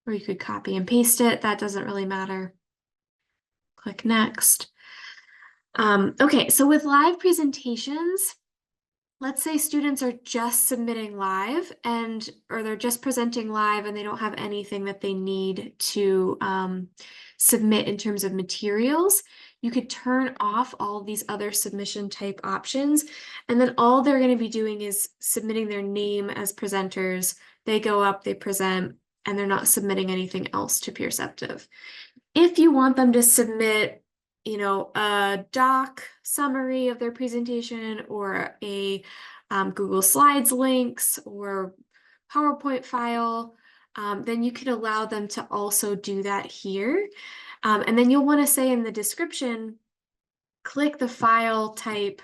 or you could copy and paste it. That doesn't really matter. Click next. Okay, so with live presentations, let's say students are just submitting live or they're just presenting live and they don't have anything that they need to submit in terms of materials. You could turn off all of these other submission type options, and then all they're going to be doing is submitting their name as presenters. They go up, they present, and they're not submitting anything else to Peerceptiv. If you want them to submit, a doc summary of their presentation or a Google Slides links or PowerPoint file, then you could allow them to also do that here. And then you'll want to say in the description, click the file type,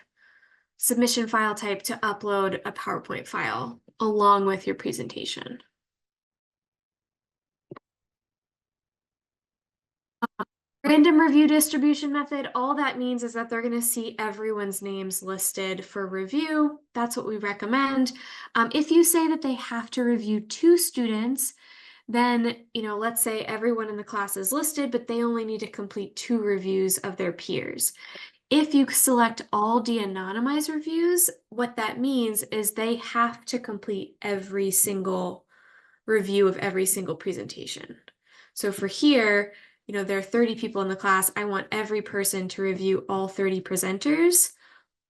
submission file type to upload a PowerPoint file along with your presentation. Random review distribution method, all that means is that they're going to see everyone's names listed for review. That's what we recommend. If you say that they have to review 2 students, then, let's say everyone in the class is listed, but they only need to complete 2 reviews of their peers. If you select all de-anonymized reviews, what that means is they have to complete every single review of every single presentation. So for here, there are 30 people in the class. I want every person to review all 30 presenters.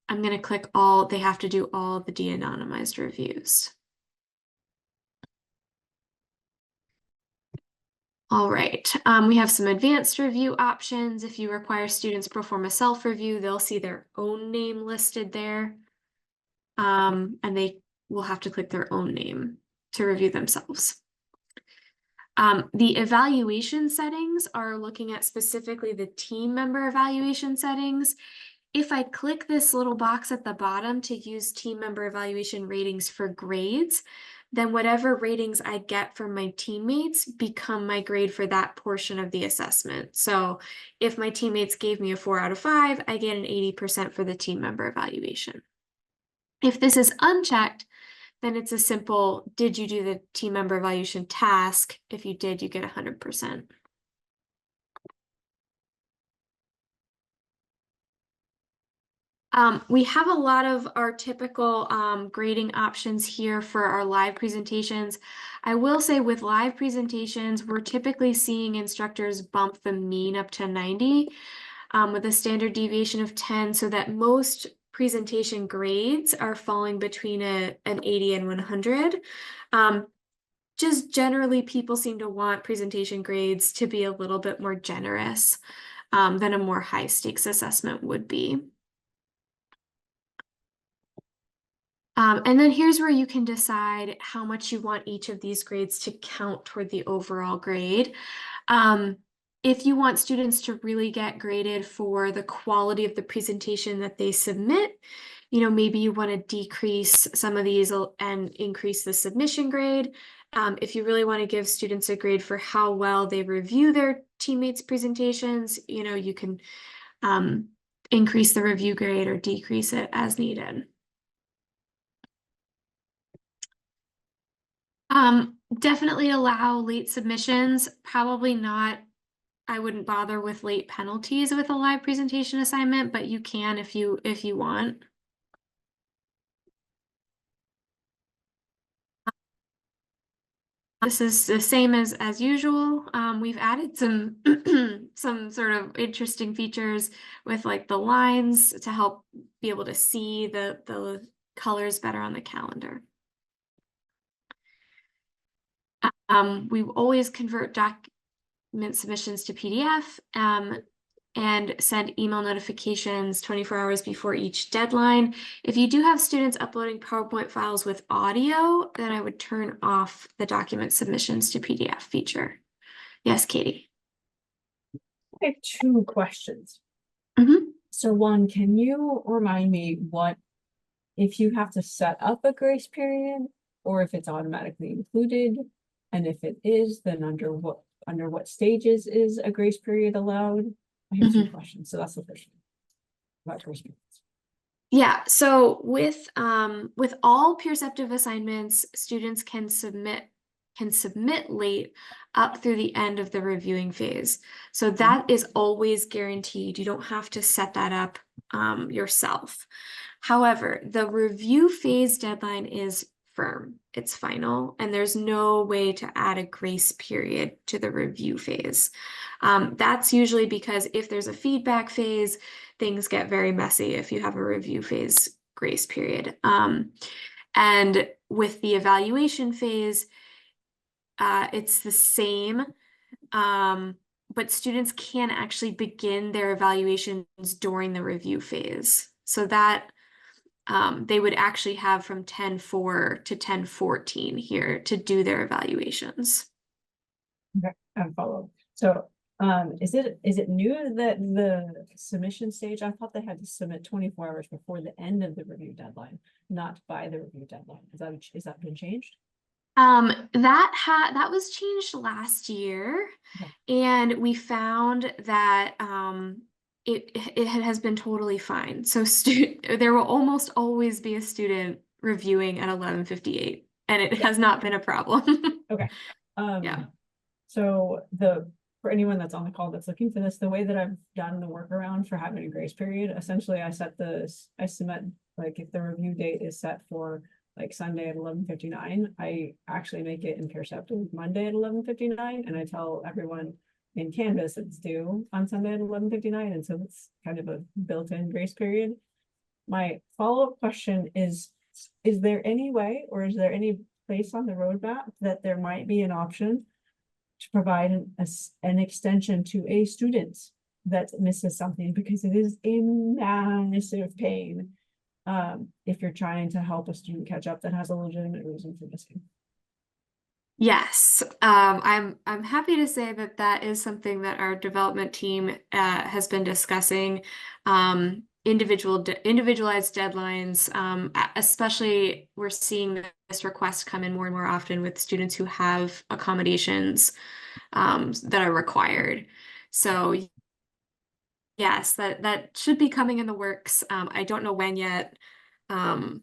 I'm going to click all, they have to do all the de-anonymized reviews. All right, we have some advanced review options. If you require students perform a self-review, they'll see their own name listed there. And they will have to click their own name to review themselves. The evaluation settings are looking at specifically the team member evaluation settings. If I click this little box at the bottom to use team member evaluation ratings for grades, then whatever ratings I get from my teammates become my grade for that portion of the assessment. So if my teammates gave me a 4 out of 5, I get an 80% for the team member evaluation. If this is unchecked, then it's a simple, did you do the team member evaluation task? If you did, you get 100%. We have a lot of our typical grading options here for our live presentations. I will say with live presentations, we're typically seeing instructors bump the mean up to 90 with a standard deviation of 10, so that most presentation grades are falling between an 80 and 100. Just generally, people seem to want presentation grades to be a little bit more generous than a more high stakes assessment would be. And then here's where you can decide how much you want each of these grades to count toward the overall grade. If you want students to really get graded for the quality of the presentation that they submit, maybe you want to decrease some of these and increase the submission grade. If you really want to give students a grade for how well they review their teammates' presentations, you can increase the review grade or decrease it as needed. Definitely allow late submissions. Probably not. I wouldn't bother with late penalties with a live presentation assignment, but you can if you want. This is the same as usual. We've added some some sort of interesting features with like the lines to help be able to see the colors better on the calendar. We always convert document submissions to PDF and send email notifications 24 hours before each deadline. If you do have students uploading PowerPoint files with audio, then I would turn off the document submissions to PDF feature. Yes, Katie. I have 2 questions. Mm-hmm. So one, can you remind me what, if you have to set up a grace period or if it's automatically included? And if it is, then under what stages is a grace period allowed? I have 2 questions. So that's the first one about grace periods. Yeah, so with all Peerceptiv assignments, students can submit late up through the end of the reviewing phase. So that is always guaranteed. You don't have to set that up yourself. However, the review phase deadline is firm. It's final, and there's no way to add a grace period to the review phase. That's usually because if there's a feedback phase, things get very messy if you have a review phase grace period. And with the evaluation phase, it's the same, but students can actually begin their evaluations during the review phase. So that they would actually have from 10-4 to 10-14 here to do their evaluations. Okay, and follow. So Is it new that the submission stage, I thought they had to submit 24 hours before the end of the review deadline, not by the review deadline. Is that been changed? That was changed last year, Okay. and we found that it has been totally fine. So there will almost always be a student reviewing at 11:58, and it has not been a problem. Okay. Yeah. So for anyone that's on the call that's looking for this, the way that I've done the workaround for having a grace period, essentially I submit, like if the review date is set for like Sunday at 11:59, I actually make it in Peerceptiv Monday at 11:59, and I tell everyone in Canvas it's due on Sunday at 11:59, and so it's kind of a built-in grace period. My follow-up question is there any way, or is there any place on the roadmap that there might be an option to provide an extension to a student that misses something, because it is a massive pain if you're trying to help a student catch up that has a legitimate reason for missing. Yes, I'm happy to say that that is something that our development team has been discussing. Individualized deadlines, especially we're seeing this request come in more and more often with students who have accommodations that are required. So yes, that should be coming in the works. I don't know when yet, but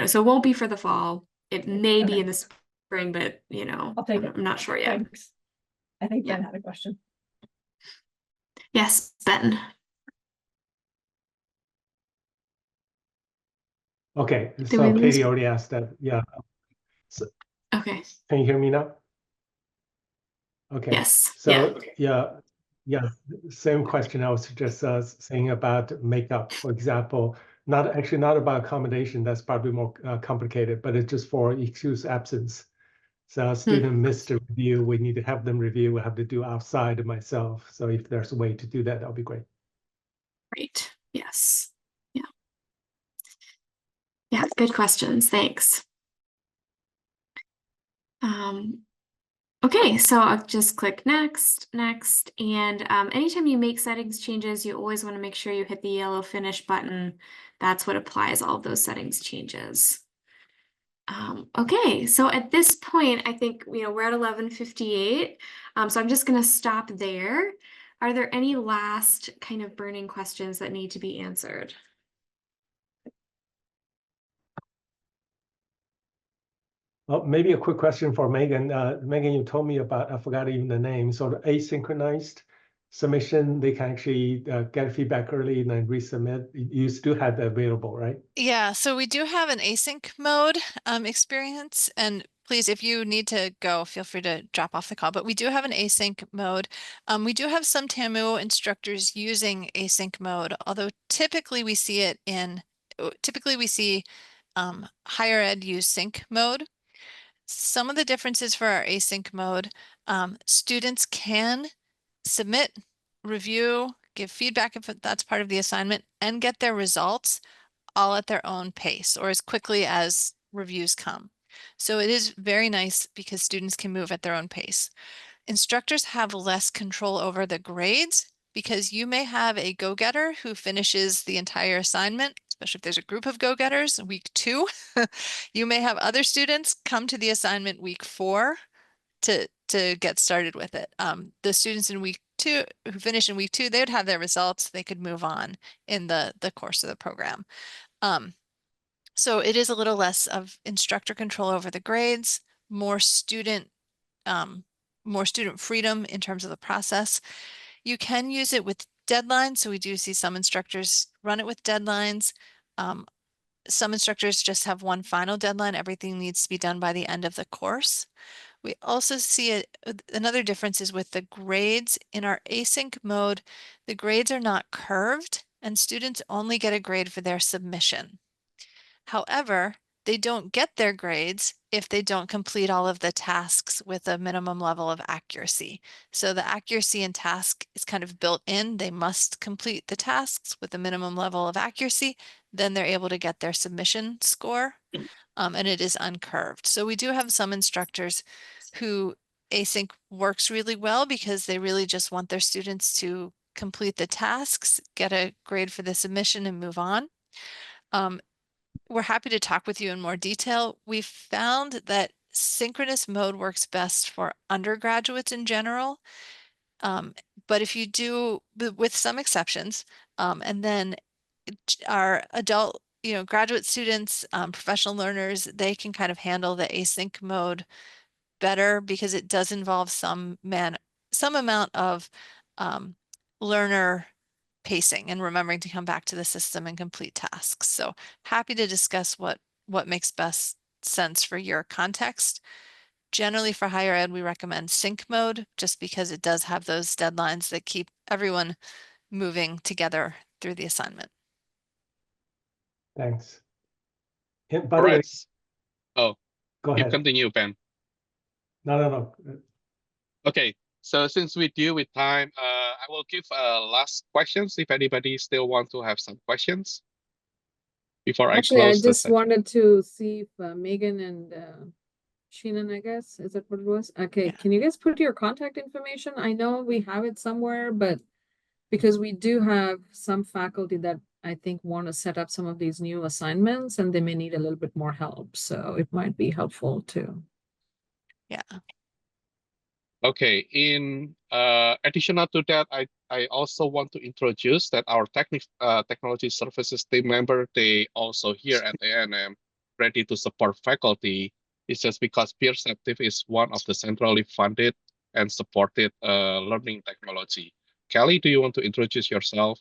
so it won't be for the fall. It may be in the spring, but I'll take it. I'm not sure yet. Thanks. I think Yeah. Ben had a question. Yes, Ben. Okay, we so lose Katie you? already asked that. Yeah. So, Okay. can you hear me now? Okay. Yes. So yeah, same question I was just saying about makeup, for example. Not about accommodation. That's probably more complicated, but it's just for excuse absence. So a student missed a review, we need to have them review. We have to do outside myself. So if there's a way to do that, that'll be great. Great. Yes. Yeah. Yeah. Good questions. Thanks. Okay, so I'll just click next, and anytime you make settings changes, you always want to make sure you hit the yellow finish button. That's what applies all of those settings changes. Okay, so at this point, I think we're at 11:58, so I'm just going to stop there. Are there any last kind of burning questions that need to be answered? Well, maybe a quick question for Megan. Megan, you told me about, I forgot even the name. So the asynchronized submission, they can actually get feedback early and then resubmit. You still have that available, right? Yeah, so we do have an async mode experience, and please, if you need to go, feel free to drop off the call, but we do have an async mode. We do have some TAMU instructors using async mode, although typically we see higher ed use sync mode. Some of the differences for our async mode, students can submit, review, give feedback if that's part of the assignment, and get their results all at their own pace or as quickly as reviews come. So it is very nice because students can move at their own pace. Instructors have less control over the grades because you may have a go-getter who finishes the entire assignment, especially if there's a group of go-getters week 2. You may have other students come to the assignment week 4 to get started with it. The students in week 2 who finish in week 2, they would have their results. They could move on in the course of the program. So it is a little less of instructor control over the grades, more student freedom in terms of the process. You can use it with deadlines. So we do see some instructors run it with deadlines. Some instructors just have one final deadline. Everything needs to be done by the end of the course. We also see another difference is with the grades. In our async mode, the grades are not curved and students only get a grade for their submission. However, they don't get their grades if they don't complete all of the tasks with a minimum level of accuracy. So the accuracy in task is kind of built in. They must complete the tasks with a minimum level of accuracy. Then they're able to get their submission score, and it is uncurved. So we do have some instructors who async works really well because they really just want their students to complete the tasks, get a grade for the submission, and move on. We're happy to talk with you in more detail. We've found that synchronous mode works best for undergraduates in general. But if you do, with some exceptions, and then our adult, graduate students, professional learners, they can kind of handle the async mode better because it does involve some amount of learner pacing and remembering to come back to the system and complete tasks. So happy to discuss what makes best sense for your context. Generally for higher ed, we recommend sync mode just because it does have those deadlines that keep everyone moving together through the assignment. Thanks. And by All the way, right. Oh, go you ahead. continue, Ben. No. Okay, so since we deal with time, I will give last questions if anybody still want to have some questions before Actually, I I close the just session. wanted to see if Megan and Sheenan, I guess, is that what it was? Okay, Yeah. can you guys put your contact information? I know we have it somewhere, but because we do have some faculty that I think want to set up some of these new assignments and they may need a little bit more help. So it might be helpful too. Yeah. Okay, in additional to that, I also want to introduce that our technology services team member, they also here at A&M ready to support faculty. It's just because Peerceptiv is one of the centrally funded and supported learning technology. Kelly, do you want to introduce yourself?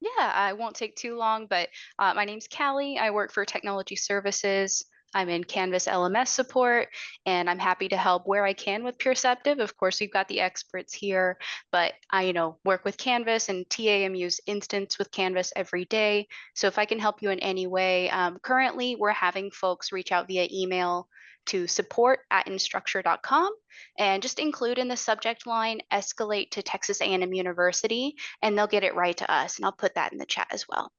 Yeah, I won't take too long, but my name's Callie. I work for Technology Services. I'm in Canvas LMS support, and I'm happy to help where I can with Peerceptiv. Of course, we've got the experts here, but I, work with Canvas and TAMU's instance with Canvas every day. So if I can help you in any way, currently we're having folks reach out via email to support@instructor.com and just include in the subject line, escalate to Texas A&M University, and they'll get it right to us. And I'll put that in the chat as well.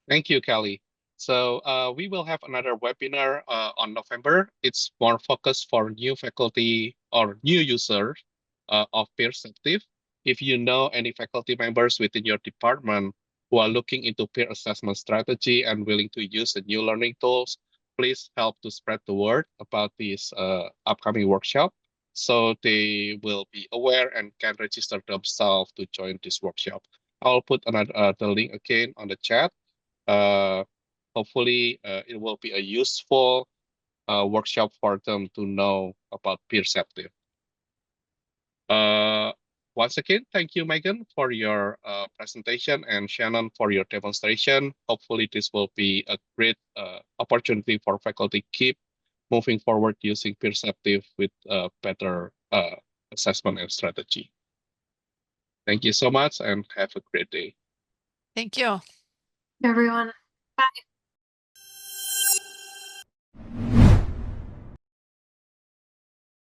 Thank you, Kelly. So we will have another webinar on November. It's more focused for new faculty or new users of Peerceptiv. If you know any faculty members within your department who are looking into peer assessment strategy and willing to use the new learning tools, please help to spread the word about this upcoming workshop so they will be aware and can register themselves to join this workshop. I'll put another the link again on the chat. Hopefully it will be a useful workshop for them to know about Peerceptiv. Once again, thank you, Megan, for your presentation and Shannon for your demonstration. Hopefully this will be a great opportunity for faculty keep moving forward using Peerceptiv with better assessment and strategy. Thank you so much and have a great day. Thank you. Everyone. Bye.